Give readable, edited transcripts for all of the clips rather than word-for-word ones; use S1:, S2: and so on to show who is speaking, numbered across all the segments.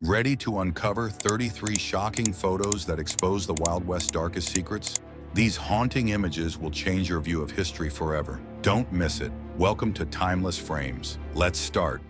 S1: Ready to uncover 33 shocking photos that expose the Wild West's darkest secrets? These haunting images will change your view of history forever. Don't miss it. Welcome to Timeless Frames. Let's start.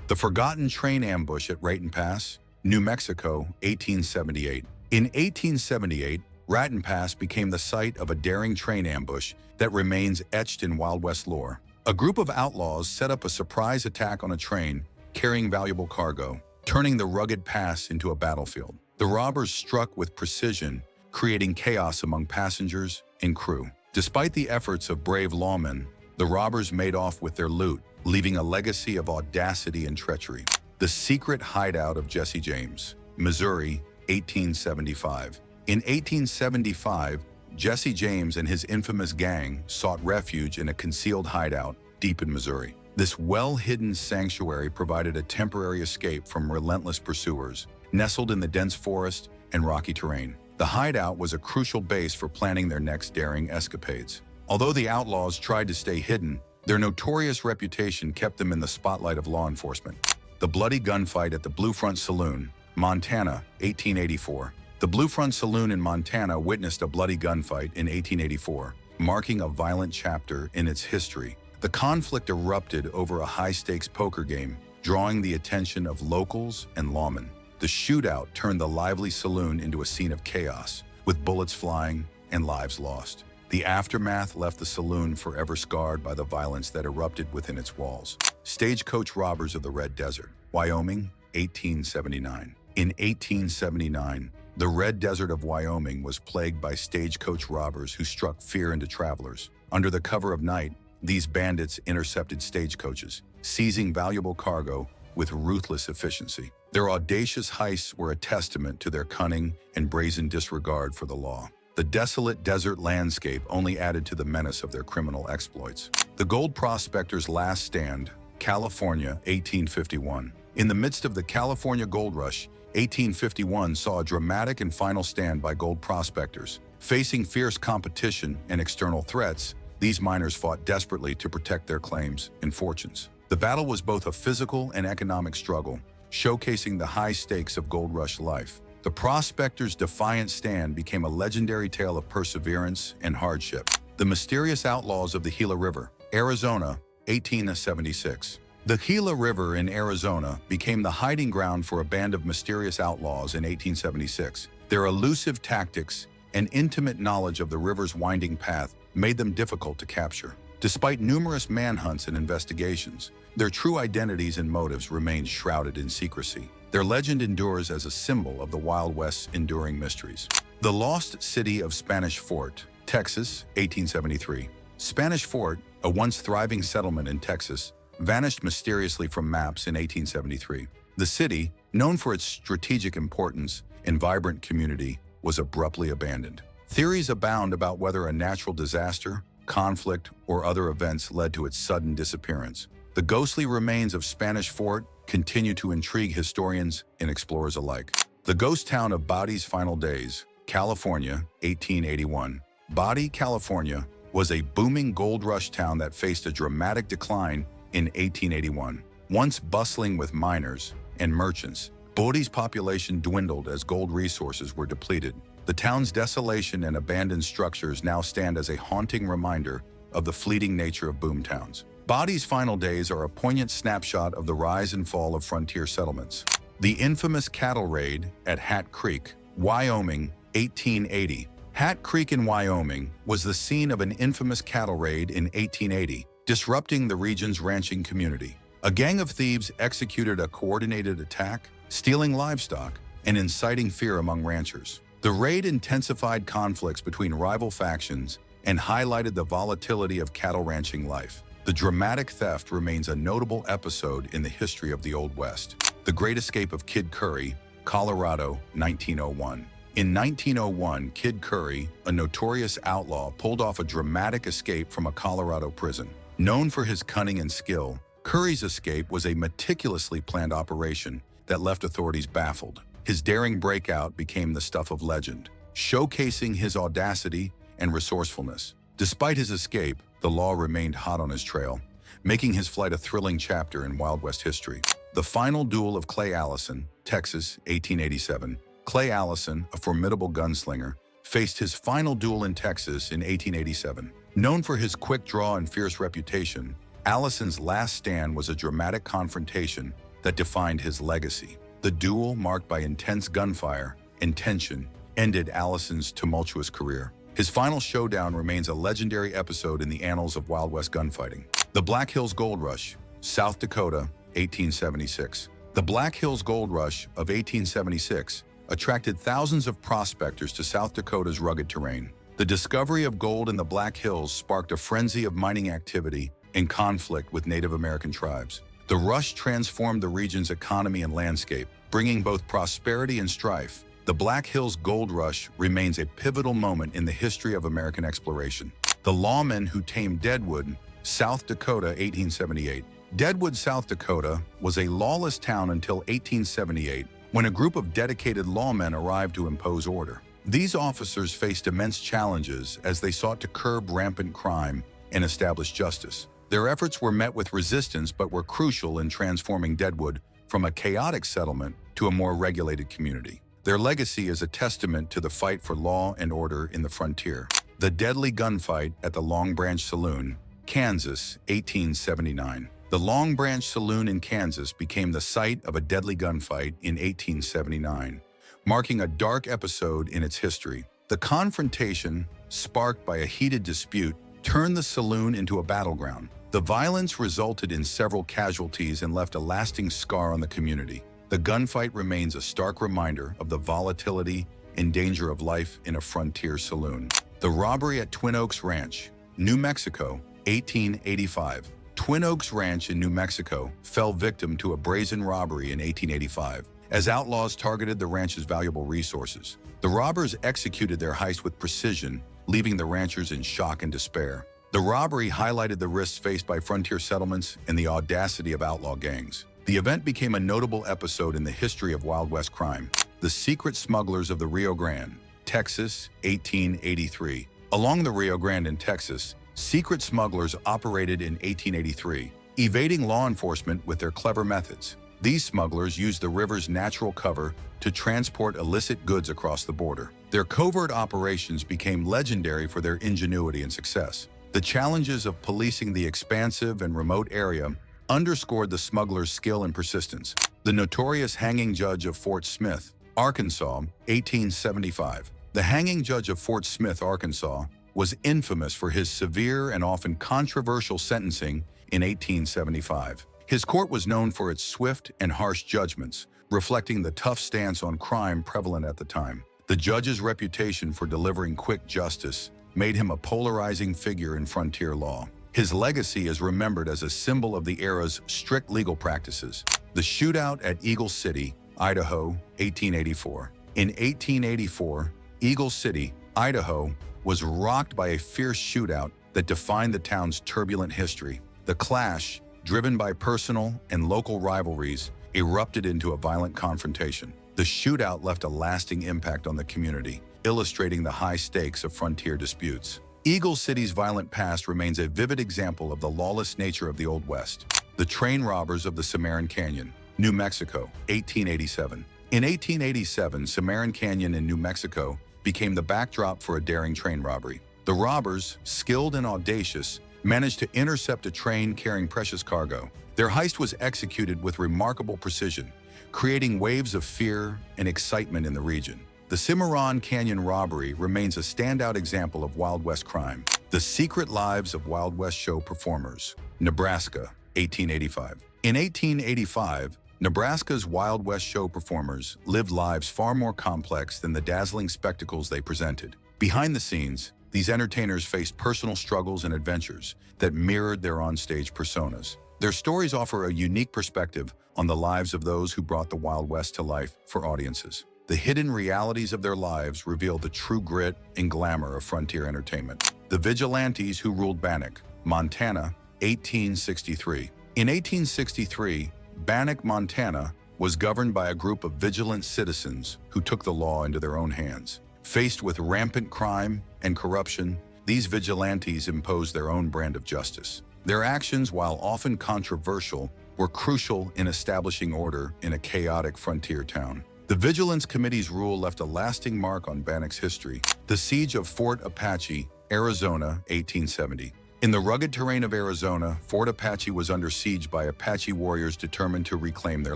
S1: The Forgotten Train Ambush at Raton Pass, New Mexico, 1878. In 1878, Raton Pass became the site of a daring train ambush that remains etched in Wild West lore. A group of outlaws set up a surprise attack on a train carrying valuable cargo, turning the rugged pass into a battlefield. The robbers struck with precision, creating chaos among passengers and crew. Despite the efforts of brave lawmen, the robbers made off with their loot, leaving a legacy of audacity and treachery. The Secret Hideout of Jesse James, Missouri, 1875. In 1875, Jesse James and his infamous gang sought refuge in a concealed hideout deep in Missouri. This well-hidden sanctuary provided a temporary escape from relentless pursuers, nestled in the dense forest and rocky terrain. The hideout was a crucial base for planning their next daring escapades. Although the outlaws tried to stay hidden, their notorious reputation kept them in the spotlight of law enforcement. The bloody gunfight at the Bluefront Saloon, Montana, 1884. The Bluefront Saloon in Montana witnessed a bloody gunfight in 1884, marking a violent chapter in its history. The conflict erupted over a high-stakes poker game, drawing the attention of locals and lawmen. The shootout turned the lively saloon into a scene of chaos, with bullets flying and lives lost. The aftermath left the saloon forever scarred by the violence that erupted within its walls. Stagecoach robbers of the Red Desert, Wyoming, 1879. In 1879, the Red Desert of Wyoming was plagued by stagecoach robbers who struck fear into travelers. Under the cover of night, these bandits intercepted stagecoaches, seizing valuable cargo with ruthless efficiency. Their audacious heists were a testament to their cunning and brazen disregard for the law. The desolate desert landscape only added to the menace of their criminal exploits. The Gold Prospectors' Last Stand, California, 1851. In the midst of the California Gold Rush, 1851 saw a dramatic and final stand by gold prospectors. Facing fierce competition and external threats, these miners fought desperately to protect their claims and fortunes. The battle was both a physical and economic struggle, showcasing the high stakes of gold rush life. The prospectors' defiant stand became a legendary tale of perseverance and hardship. The Mysterious Outlaws of the Gila River, Arizona, 1876. The Gila River in Arizona became the hiding ground for a band of mysterious outlaws in 1876. Their elusive tactics and intimate knowledge of the river's winding path made them difficult to capture. Despite numerous manhunts and investigations, their true identities and motives remained shrouded in secrecy. Their legend endures as a symbol of the Wild West's enduring mysteries. The Lost City of Spanish Fort, Texas, 1873. Spanish Fort, a once thriving settlement in Texas, vanished mysteriously from maps in 1873. The city, known for its strategic importance and vibrant community, was abruptly abandoned. Theories abound about whether a natural disaster, conflict, or other events led to its sudden disappearance. The ghostly remains of Spanish Fort continue to intrigue historians and explorers alike. The ghost town of Body's Final Days, California, 1881. Body, California, was a booming gold rush town that faced a dramatic decline in 1881. Once bustling with miners and merchants, Body's population dwindled as gold resources were depleted. The town's desolation and abandoned structures now stand as a haunting reminder of the fleeting nature of boomtowns. Body's Final Days are a poignant snapshot of the rise and fall of frontier settlements. The infamous cattle raid at Hat Creek, Wyoming, 1880. Hat Creek in Wyoming was the scene of an infamous cattle raid in 1880, disrupting the region's ranching community. A gang of thieves executed a coordinated attack, stealing livestock and inciting fear among ranchers. The raid intensified conflicts between rival factions and highlighted the volatility of cattle ranching life. The dramatic theft remains a notable episode in the history of the Old West. The Great Escape of Kid Curry, Colorado, 1901. In 1901, Kid Curry, a notorious outlaw, pulled off a dramatic escape from a Colorado prison. Known for his cunning and skill, Curry's escape was a meticulously planned operation that left authorities baffled. His daring breakout became the stuff of legend, showcasing his audacity and resourcefulness. Despite his escape, the law remained hot on his trail, making his flight a thrilling chapter in Wild West history. The Final Duel of Clay Allison, Texas, 1887. Clay Allison, a formidable gunslinger, faced his final duel in Texas in 1887. Known for his quick draw and fierce reputation, Allison's last stand was a dramatic confrontation that defined his legacy. The duel, marked by intense gunfire and tension, ended Allison's tumultuous career. His final showdown remains a legendary episode in the annals of Wild West gunfighting. The Black Hills Gold Rush, South Dakota, 1876. The Black Hills Gold Rush of 1876 attracted thousands of prospectors to South Dakota's rugged terrain. The discovery of gold in the Black Hills sparked a frenzy of mining activity and conflict with Native American tribes. The rush transformed the region's economy and landscape, bringing both prosperity and strife. The Black Hills Gold Rush remains a pivotal moment in the history of American exploration. The lawmen who tamed Deadwood, South Dakota, 1878. Deadwood, South Dakota, was a lawless town until 1878, when a group of dedicated lawmen arrived to impose order. These officers faced immense challenges as they sought to curb rampant crime and establish justice. Their efforts were met with resistance but were crucial in transforming Deadwood from a chaotic settlement to a more regulated community. Their legacy is a testament to the fight for law and order in the frontier. The deadly gunfight at the Long Branch Saloon, Kansas, 1879. The Long Branch Saloon in Kansas became the site of a deadly gunfight in 1879, marking a dark episode in its history. The confrontation, sparked by a heated dispute, turned the saloon into a battleground. The violence resulted in several casualties and left a lasting scar on the community. The gunfight remains a stark reminder of the volatility and danger of life in a frontier saloon. The robbery at Twin Oaks Ranch, New Mexico, 1885. Twin Oaks Ranch in New Mexico fell victim to a brazen robbery in 1885, as outlaws targeted the ranch's valuable resources. The robbers executed their heist with precision, leaving the ranchers in shock and despair. The robbery highlighted the risks faced by frontier settlements and the audacity of outlaw gangs. The event became a notable episode in the history of Wild West crime. The Secret Smugglers of the Rio Grande, Texas, 1883. Along the Rio Grande in Texas, secret smugglers operated in 1883, evading law enforcement with their clever methods. These smugglers used the river's natural cover to transport illicit goods across the border. Their covert operations became legendary for their ingenuity and success. The challenges of policing the expansive and remote area underscored the smugglers' skill and persistence. The notorious hanging judge of Fort Smith, Arkansas, 1875. The hanging judge of Fort Smith, Arkansas, was infamous for his severe and often controversial sentencing in 1875. His court was known for its swift and harsh judgments, reflecting the tough stance on crime prevalent at the time. The judge's reputation for delivering quick justice made him a polarizing figure in frontier law. His legacy is remembered as a symbol of the era's strict legal practices. The shootout at Eagle City, Idaho, 1884. In 1884, Eagle City, Idaho, was rocked by a fierce shootout that defined the town's turbulent history. The clash, driven by personal and local rivalries, erupted into a violent confrontation. The shootout left a lasting impact on the community, illustrating the high stakes of frontier disputes. Eagle City's violent past remains a vivid example of the lawless nature of the Old West. The train robbers of the Cimarron Canyon, New Mexico, 1887. In 1887, Cimarron Canyon in New Mexico became the backdrop for a daring train robbery. The robbers, skilled and audacious, managed to intercept a train carrying precious cargo. Their heist was executed with remarkable precision, creating waves of fear and excitement in the region. The Cimarron Canyon robbery remains a standout example of Wild West crime. The Secret Lives of Wild West Show Performers, Nebraska, 1885. In 1885, Nebraska's Wild West show performers lived lives far more complex than the dazzling spectacles they presented. Behind the scenes, these entertainers faced personal struggles and adventures that mirrored their onstage personas. Their stories offer a unique perspective on the lives of those who brought the Wild West to life for audiences. The hidden realities of their lives reveal the true grit and glamour of frontier entertainment. The Vigilantes who ruled Bannock, Montana, 1863. In 1863, Bannock, Montana, was governed by a group of vigilant citizens who took the law into their own hands. Faced with rampant crime and corruption, these vigilantes imposed their own brand of justice. Their actions, while often controversial, were crucial in establishing order in a chaotic frontier town. The Vigilance Committee's rule left a lasting mark on Bannock's history. The Siege of Fort Apache, Arizona, 1870. In the rugged terrain of Arizona, Fort Apache was under siege by Apache warriors determined to reclaim their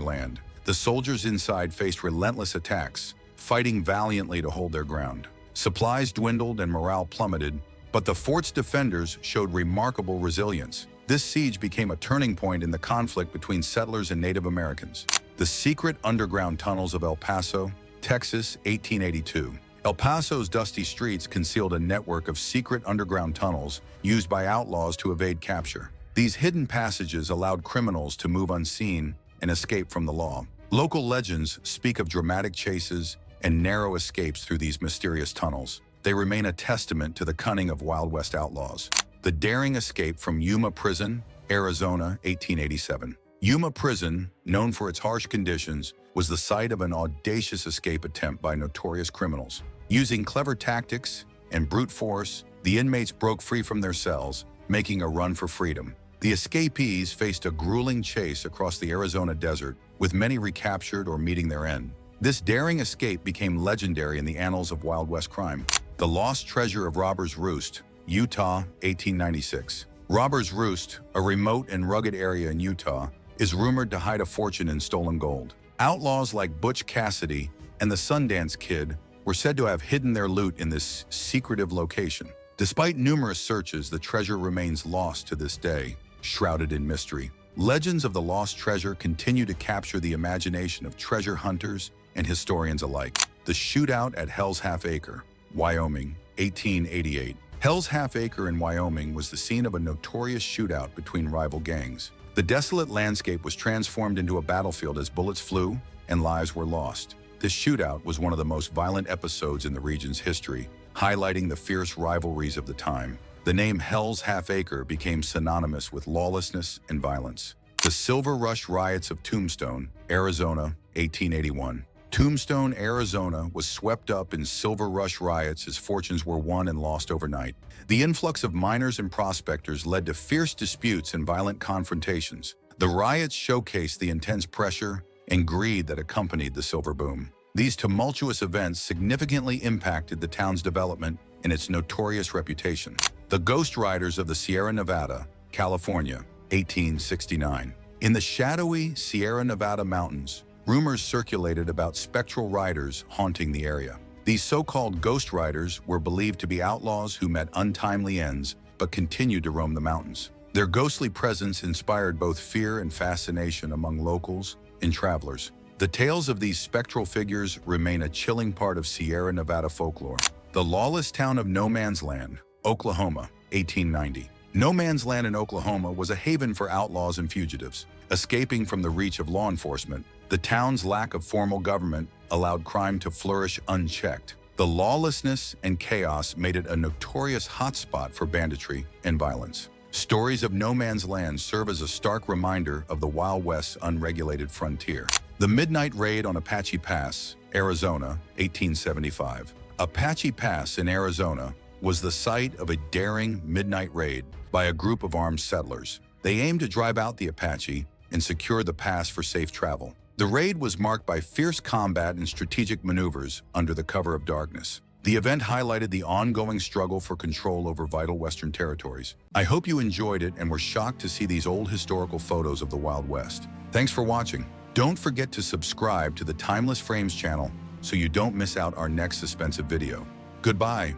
S1: land. The soldiers inside faced relentless attacks, fighting valiantly to hold their ground. Supplies dwindled and morale plummeted, but the fort's defenders showed remarkable resilience. This siege became a turning point in the conflict between settlers and Native Americans. The secret underground tunnels of El Paso, Texas, 1882. El Paso's dusty streets concealed a network of secret underground tunnels used by outlaws to evade capture. These hidden passages allowed criminals to move unseen and escape from the law. Local legends speak of dramatic chases and narrow escapes through these mysterious tunnels. They remain a testament to the cunning of Wild West outlaws. The daring escape from Yuma Prison, Arizona, 1887. Yuma Prison, known for its harsh conditions, was the site of an audacious escape attempt by notorious criminals. Using clever tactics and brute force, the inmates broke free from their cells, making a run for freedom. The escapees faced a grueling chase across the Arizona desert, with many recaptured or meeting their end. This daring escape became legendary in the annals of Wild West crime. The Lost Treasure of Robber's Roost, Utah, 1896. Robber's Roost, a remote and rugged area in Utah, is rumored to hide a fortune in stolen gold. Outlaws like Butch Cassidy and the Sundance Kid were said to have hidden their loot in this secretive location. Despite numerous searches, the treasure remains lost to this day, shrouded in mystery. Legends of the lost treasure continue to capture the imagination of treasure hunters and historians alike. The shootout at Hell's Half Acre, Wyoming, 1888. Hell's Half Acre in Wyoming was the scene of a notorious shootout between rival gangs. The desolate landscape was transformed into a battlefield as bullets flew and lives were lost. This shootout was one of the most violent episodes in the region's history, highlighting the fierce rivalries of the time. The name Hell's Half Acre became synonymous with lawlessness and violence. The Silver Rush riots of Tombstone, Arizona, 1881. Tombstone, Arizona was swept up in Silver Rush riots as fortunes were won and lost overnight. The influx of miners and prospectors led to fierce disputes and violent confrontations. The riots showcased the intense pressure and greed that accompanied the silver boom. These tumultuous events significantly impacted the town's development and its notorious reputation. The Ghost Riders of the Sierra Nevada, California, 1869. In the shadowy Sierra Nevada mountains, rumors circulated about spectral riders haunting the area. These so-called Ghost Riders were believed to be outlaws who met untimely ends but continued to roam the mountains. Their ghostly presence inspired both fear and fascination among locals and travelers. The tales of these spectral figures remain a chilling part of Sierra Nevada folklore. The lawless town of No Man's Land, Oklahoma, 1890. No Man's Land in Oklahoma was a haven for outlaws and fugitives. Escaping from the reach of law enforcement, the town's lack of formal government allowed crime to flourish unchecked. The lawlessness and chaos made it a notorious hotspot for banditry and violence. Stories of No Man's Land serve as a stark reminder of the Wild West's unregulated frontier. The Midnight Raid on Apache Pass, Arizona, 1875. Apache Pass in Arizona was the site of a daring midnight raid by a group of armed settlers. They aimed to drive out the Apache and secure the pass for safe travel. The raid was marked by fierce combat and strategic maneuvers under the cover of darkness. The event highlighted the ongoing struggle for control over vital Western territories. I hope you enjoyed it and were shocked to see these old historical photos of the Wild West. Thanks for watching. Don't forget to subscribe to the Timeless Frames channel so you don't miss out our next suspensive video. Goodbye.